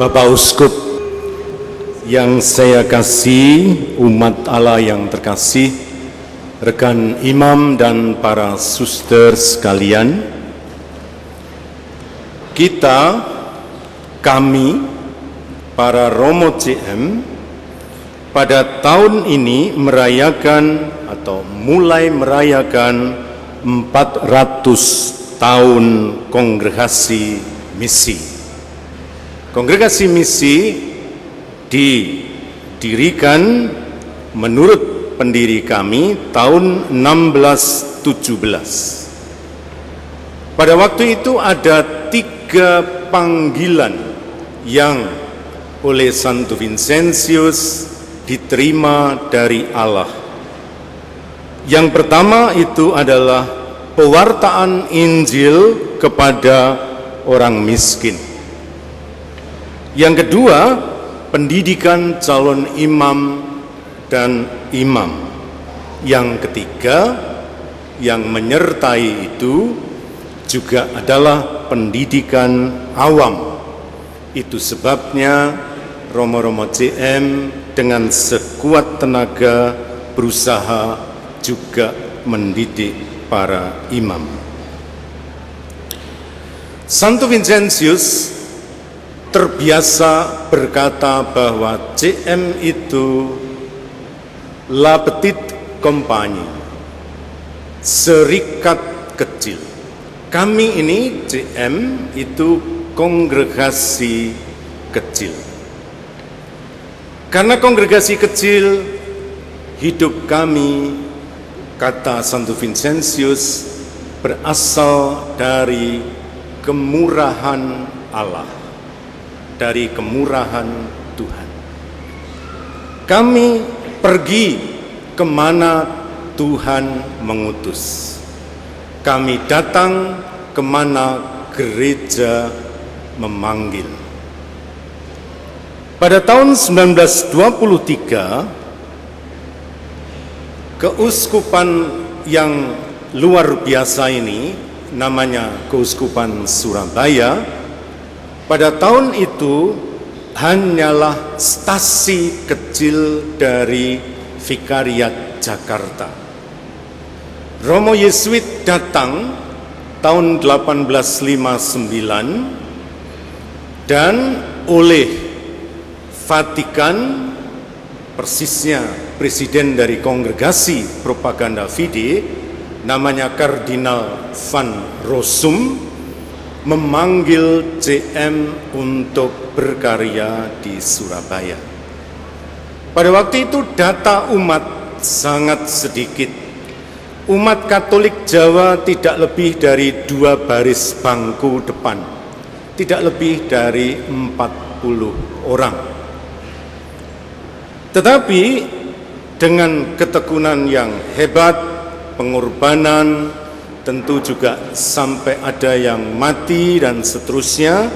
Bapak Uskup yang saya kasih, umat Allah yang terkasih, rekan imam dan para suster sekalian, kami, para Romo CM, pada tahun ini merayakan atau mulai merayakan 400 tahun kongregasi misi. Kongregasi misi didirikan menurut pendiri kami tahun 1617. Pada waktu itu ada 3 panggilan yang oleh Santo Vincentius diterima dari Allah. Yang pertama itu adalah pewartaan Injil kepada orang miskin. Yang kedua, pendidikan calon imam dan imam. Yang ketiga, yang menyertai itu juga adalah pendidikan awam. Itu sebabnya Romo-Romo CM dengan sekuat tenaga berusaha juga mendidik para imam. Santo Vincentius terbiasa berkata bahwa CM itu la petite compagnie, serikat kecil. Kami ini CM itu kongregasi kecil. Karena kongregasi kecil, hidup kami, kata Santo Vincentius, berasal dari kemurahan Allah, dari kemurahan Tuhan. Kami pergi kemana Tuhan mengutus. Kami datang kemana gereja memanggil. Pada tahun 1923, keuskupan yang luar biasa ini, namanya Keuskupan Surabaya, pada tahun itu hanyalah stasi kecil dari Vikariat Jakarta. Romo Yesuit datang tahun 1859 dan oleh Vatikan, persisnya presiden dari kongregasi Propaganda Fide, namanya Kardinal Van Rossum, memanggil CM untuk berkarya di Surabaya. Pada waktu itu data umat sangat sedikit. Umat Katolik Jawa tidak lebih dari 2 baris bangku depan, tidak lebih dari 40 orang. Tetapi dengan ketekunan yang hebat, pengorbanan, tentu juga sampai ada yang mati dan seterusnya,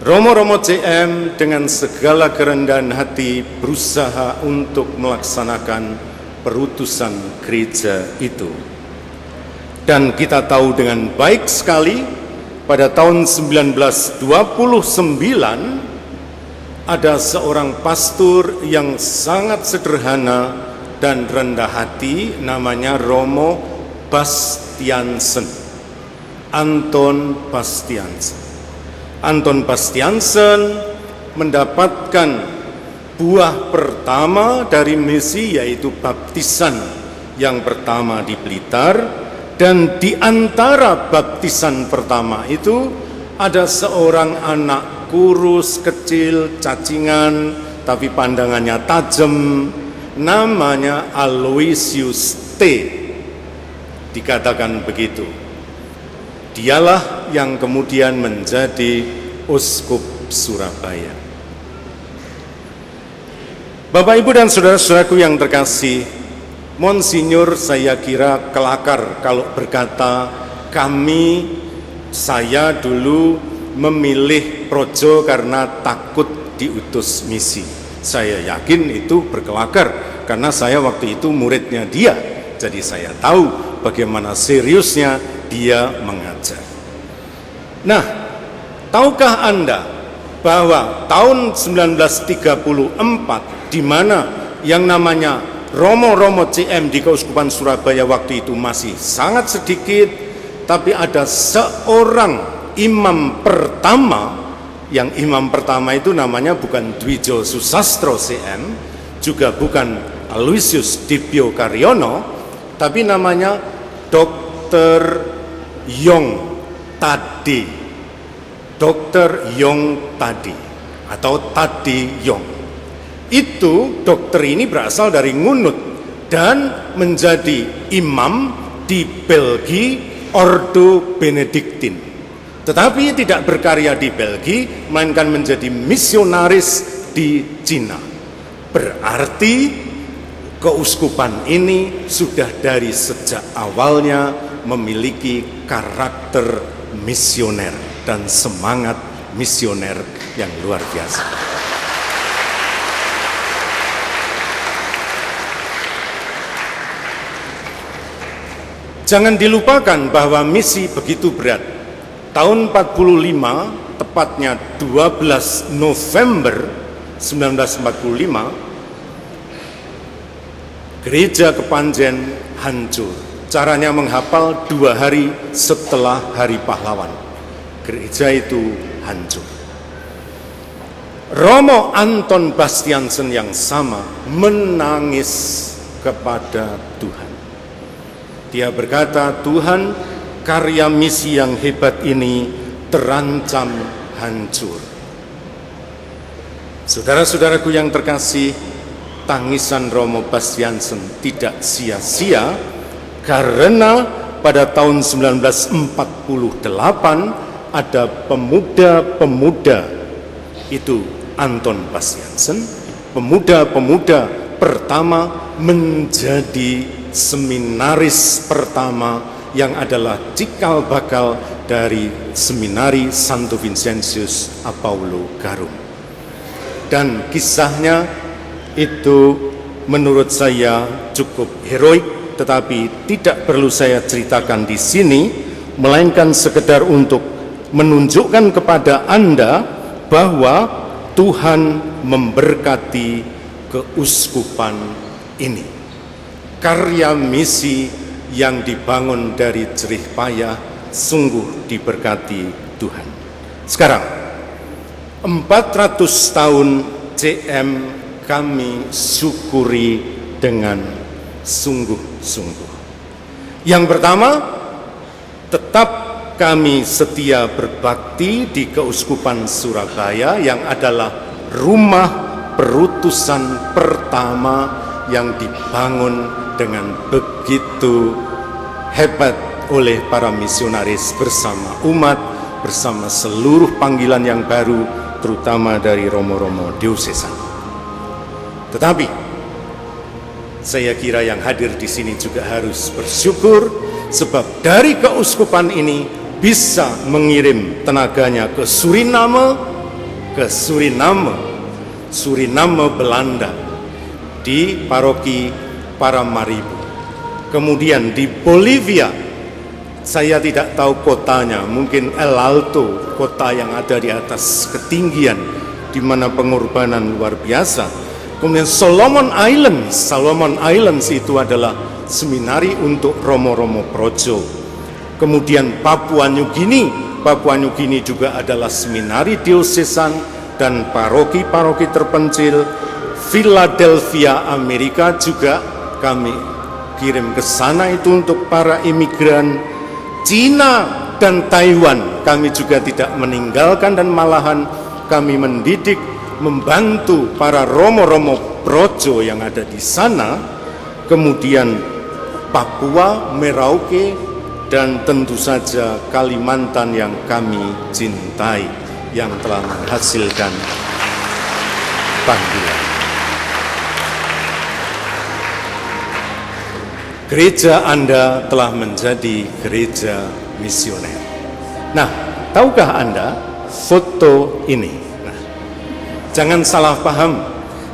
Romo-Romo CM dengan segala kerendahan hati berusaha untuk melaksanakan perutusan gereja itu. Dan kita tahu dengan baik sekali, pada tahun 1929 ada seorang pastor yang sangat sederhana dan rendah hati, namanya Romo Bastiansen, Anton Bastiansen. Anton Bastiansen mendapatkan buah pertama dari misi, yaitu baptisan yang pertama di Blitar, dan di antara baptisan pertama itu ada seorang anak kurus, kecil, cacingan, tapi pandangannya tajam, namanya Aloysius T. Dikatakan begitu. Dialah yang kemudian menjadi Uskup Surabaya. Bapak, Ibu, dan saudara-saudaraku yang terkasih, Monsinyur saya kira kelakar kalau berkata saya dulu memilih Projo karena takut diutus misi. Saya yakin itu berkelakar, karena saya waktu itu muridnya dia, jadi saya tahu bagaimana seriusnya dia mengajar. Nah, tahukah Anda bahwa tahun 1934 di mana yang namanya Romo-Romo CM di Keuskupan Surabaya waktu itu masih sangat sedikit, tapi ada seorang imam pertama, yang imam pertama itu namanya bukan Dwijo Susastro CM, juga bukan Aloysius Dipyo Karyono, tapi namanya Dr. Yong Tadi. Dr. Yong Tadi atau Tadi Yong. Itu dokter ini berasal dari Ngunut dan menjadi imam di Belgia Ordo Benediktin. Tetapi tidak berkarya di Belgia, melainkan menjadi misionaris di Cina. Berarti keuskupan ini sudah dari sejak awalnya memiliki karakter misioner dan semangat misioner yang luar biasa. Jangan dilupakan bahwa misi begitu berat. Tahun 45, tepatnya 12 November 1945, Gereja Kepanjen hancur. Caranya menghafal 2 hari setelah Hari Pahlawan. Gereja itu hancur. Romo Anton Bastiansen yang sama menangis kepada Tuhan. Dia berkata, Tuhan, karya misi yang hebat ini terancam hancur. Saudara-saudaraku yang terkasih, tangisan Romo Bastiansen tidak sia-sia karena pada tahun 1948 ada pemuda-pemuda, itu Anton Bastiansen, pemuda-pemuda pertama menjadi seminaris pertama yang adalah cikal bakal dari Seminari Santo Vincentius Apaulo Garum. Dan kisahnya itu menurut saya cukup heroik, tetapi tidak perlu saya ceritakan di sini, melainkan sekedar untuk menunjukkan kepada Anda bahwa Tuhan memberkati keuskupan ini. Karya misi yang dibangun dari jerih payah sungguh diberkati Tuhan. Sekarang 400 tahun CM kami syukuri dengan sungguh-sungguh. Yang pertama, tetap kami setia berbakti di Keuskupan Surabaya yang adalah rumah perutusan pertama yang dibangun dengan begitu hebat oleh para misionaris bersama umat, bersama seluruh panggilan yang baru, terutama dari romo-romo diosesan. Tetapi saya kira yang hadir di sini juga harus bersyukur, sebab dari keuskupan ini bisa mengirim tenaganya ke Suriname, Suriname Belanda, di paroki Paramaribo. Kemudian di Bolivia, saya tidak tahu kotanya, mungkin El Alto, kota yang ada di atas ketinggian, di mana pengorbanan luar biasa. Kemudian Solomon Islands itu adalah seminari untuk romo-romo projo. Kemudian Papua New Guinea juga adalah seminari diosesan dan paroki-paroki terpencil. Philadelphia, Amerika juga kami kirim ke sana itu untuk para imigran. Cina dan Taiwan kami juga tidak meninggalkan, dan malahan kami mendidik, membantu para romo-romo projo yang ada di sana. Kemudian Papua, Merauke, dan tentu saja Kalimantan yang kami cintai, yang telah menghasilkan panggilan. Gereja Anda telah menjadi gereja misioner. Nah, tahukah Anda foto ini? Nah, jangan salah paham,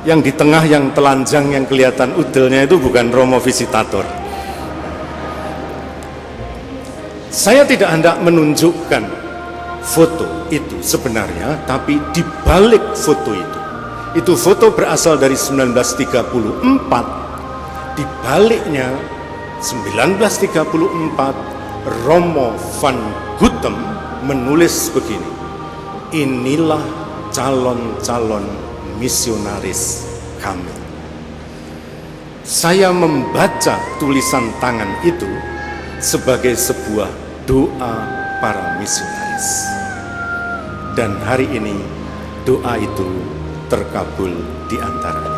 yang di tengah yang telanjang yang kelihatan udelnya itu bukan romo visitator. Saya tidak hendak menunjukkan foto itu sebenarnya, tapi di balik foto itu foto berasal dari 1934. Di baliknya 1934, Romo van Gutem menulis begini, inilah calon-calon misionaris kami. Saya membaca tulisan tangan itu sebagai sebuah doa para misionaris. Dan hari ini doa itu terkabul di antaranya.